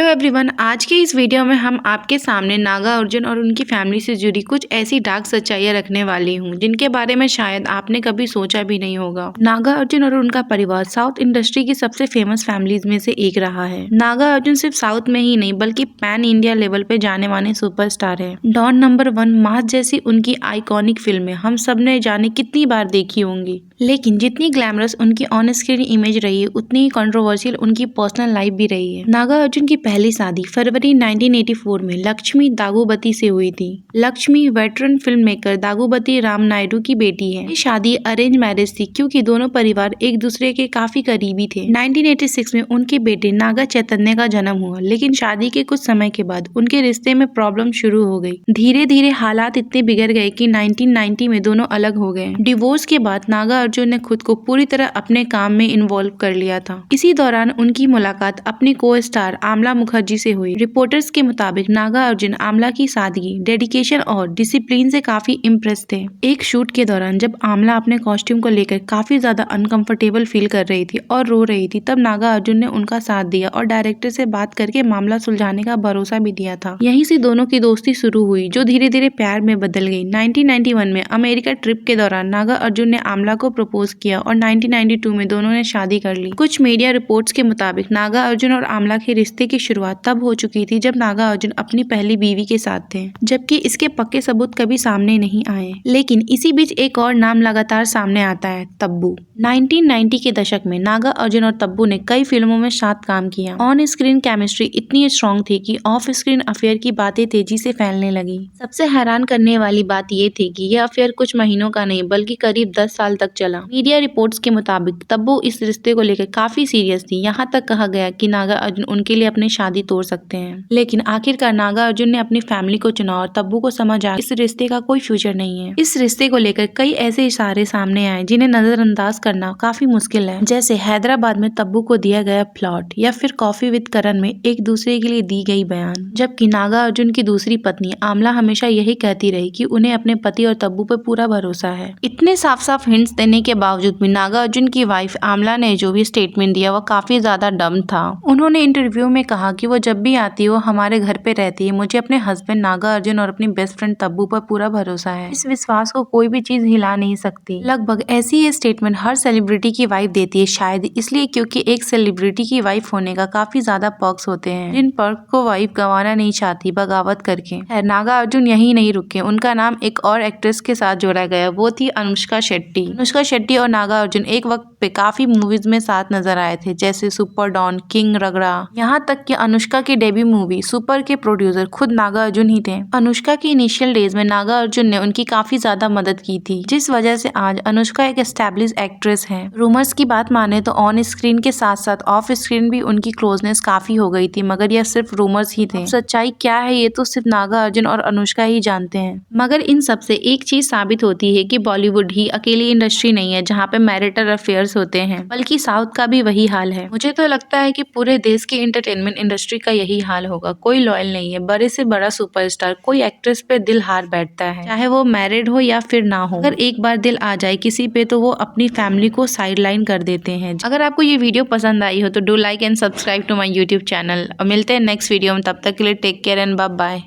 Hello everyone, आज के इस वीडियो में हम आपके सामने नागा अर्जुन और उनकी फैमिली से जुड़ी कुछ ऐसी डार्क सच्चाइयां रखने वाली हूं जिनके बारे में शायद आपने कभी सोचा भी नहीं होगा। नागा अर्जुन और उनका परिवार साउथ इंडस्ट्री की सबसे फेमस फैमिलीज में से एक रहा है। नागा अर्जुन सिर्फ साउथ में ही नहीं बल्कि पैन इंडिया लेवल पे जाने माने सुपरस्टार है। डॉन नंबर 1, मास जैसी उनकी आइकॉनिक फिल्में हम सब ने जाने कितनी बार देखी होंगी, लेकिन जितनी ग्लैमरस उनकी ऑन स्क्रीन इमेज रही है उतनी ही कंट्रोवर्शियल उनकी पर्सनल लाइफ भी रही है। नागा अर्जुन की पहली शादी फरवरी 1984 में लक्ष्मी दागुबती से हुई थी। Lakshmi veteran film maker Daggubati Rama Naidu की बेटी है। ये शादी अरेंज मैरिज थी क्योंकि दोनों परिवार एक दूसरे के काफी करीबी थे। 1986 में उनके बेटे नागा चैतन्य का जन्म हुआ, लेकिन शादी के कुछ समय के बाद उनके रिश्ते में प्रॉब्लम शुरू हो गई। धीरे धीरे हालात इतने बिगड़ गए कि 1990 में दोनों अलग हो गए। डिवोर्स के बाद नागा अर्जुन ने खुद को पूरी तरह अपने काम में इन्वॉल्व कर लिया था। इसी दौरान उनकी मुलाकात अपनी को स्टार आमला मुखर्जी से हुई। रिपोर्टर्स के मुताबिक नागा अर्जुन आमला की सादगी, डेडिकेशन और डिसिप्लिन से काफी इम्प्रेस थे। एक शूट के दौरान जब आमला अपने कॉस्ट्यूम को लेकर काफी ज्यादा अनकंफर्टेबल फील कर रही थी और रो रही थी, तब नागा अर्जुन ने उनका साथ दिया और डायरेक्टर से बात करके मामला सुलझाने का भरोसा भी दिया था। यहीं से दोनों की दोस्ती शुरू हुई जो धीरे धीरे प्यार में बदल गई। 1991 में अमेरिका ट्रिप के दौरान नागा अर्जुन ने आमला को प्रपोज किया और 1992 में दोनों ने शादी कर ली। कुछ मीडिया रिपोर्ट्स के मुताबिक नागा अर्जुन और आमला के रिश्ते की शुरुआत तब हो चुकी थी जब नागा अर्जुन अपनी पहली बीवी के साथ थे, जबकि इसके पक्के सबूत कभी सामने नहीं आए। लेकिन इसी बीच एक और नाम लगातार सामने आता है, तब्बू। 1990 के दशक में नागा अर्जुन और तब्बू ने कई फिल्मों में साथ काम किया। ऑन स्क्रीन केमिस्ट्री इतनी स्ट्रॉन्ग थी कि ऑफ स्क्रीन अफेयर की बातें तेजी से फैलने लगी। सबसे हैरान करने वाली बात ये थी कि यह अफेयर कुछ महीनों का नहीं बल्कि करीब 10 साल तक चला। मीडिया रिपोर्ट्स के मुताबिक तब्बू इस रिश्ते को लेकर काफी सीरियस थी। यहाँ तक कहा गया कि नागा अर्जुन उनके लिए अपनी शादी तोड़ सकते हैं, लेकिन आखिरकार नागा अर्जुन ने अपनी फैमिली को चुना और तब्बू को समझ आया इस रिश्ते का कोई फ्यूचर नहीं है। इस रिश्ते को लेकर कई ऐसे इशारे सामने आए जिन्हें नजरअंदाज करना काफी मुश्किल है, जैसे हैदराबाद में तब्बू को दिया गया प्लॉट या फिर कॉफी विद करण में एक दूसरे के लिए दी गई बयान। जबकि नागा अर्जुन की दूसरी पत्नी आमला हमेशा यही कहती रही कि उन्हें अपने पति और तब्बू पर पूरा भरोसा है। इतने साफ साफ हिंट्स देने के बावजूद भी नागा अर्जुन की वाइफ आमला ने जो भी स्टेटमेंट दिया वह काफी ज्यादा डम था। उन्होंने इंटरव्यू में कहा कि वो जब भी आती है वो हमारे घर पे रहती है। मुझे अपने हस्बैंड नागा अर्जुन और अपनी बेस्ट फ्रेंड तब्बू पर पूरा भरोसा है। इस विश्वास को कोई भी चीज हिला नहीं सकती। लगभग ऐसी ये स्टेटमेंट हर सेलिब्रिटी की वाइफ देती है, शायद इसलिए क्योंकि एक सेलिब्रिटी की वाइफ होने का काफी ज्यादा पर्क्स होते हैं जिन पर्क को वाइफ गंवाना नहीं चाहती बगावत करके। नागा अर्जुन यही नहीं रुके, उनका नाम एक और एक्ट्रेस के साथ जोड़ा गया, वो थी अनुष्का शेट्टी। अनुष्का शेट्टी और नागा अर्जुन एक वक्त पे काफी मूवीज में साथ नजर आए थे, जैसे सुपर डॉन, किंग रगड़ा। यहाँ तक कि अनुष्का की डेब्यू मूवी सुपर के प्रोड्यूसर खुद नागा अर्जुन ही थे। अनुष्का की इनिशियल डेज में नागा अर्जुन ने उनकी काफी ज्यादा मदद की थी, जिस वजह से आज अनुष्का एक एस्टेब्लिश एक्ट्रेस है। रूमर्स की बात माने तो ऑन स्क्रीन के साथ साथ ऑफ स्क्रीन भी उनकी क्लोजनेस काफी हो गई थी, मगर यह सिर्फ रूमर्स ही थे। सच्चाई क्या है ये तो सिर्फ नागा अर्जुन और अनुष्का ही जानते हैं। मगर इन सब से एक चीज साबित होती है कि बॉलीवुड ही अकेली इंडस्ट्री नहीं है जहाँ पे मैरिटल अफेयर्स होते हैं, बल्कि साउथ का भी वही हाल है। मुझे तो लगता है कि पूरे देश की एंटरटेनमेंट इंडस्ट्री का यही हाल होगा। कोई लॉयल नहीं है, बड़े से बड़ा सुपरस्टार कोई एक्ट्रेस पे दिल हार बैठता है, चाहे वो मैरिड हो या फिर ना हो। अगर एक बार दिल आ जाए किसी पे तो वो अपनी फैमिली को साइडलाइन कर देते हैं। अगर आपको ये वीडियो पसंद आई हो तो do like and subscribe to my YouTube channel और मिलते हैं नेक्स्ट वीडियो में। तब तक के लिए take care and bye bye.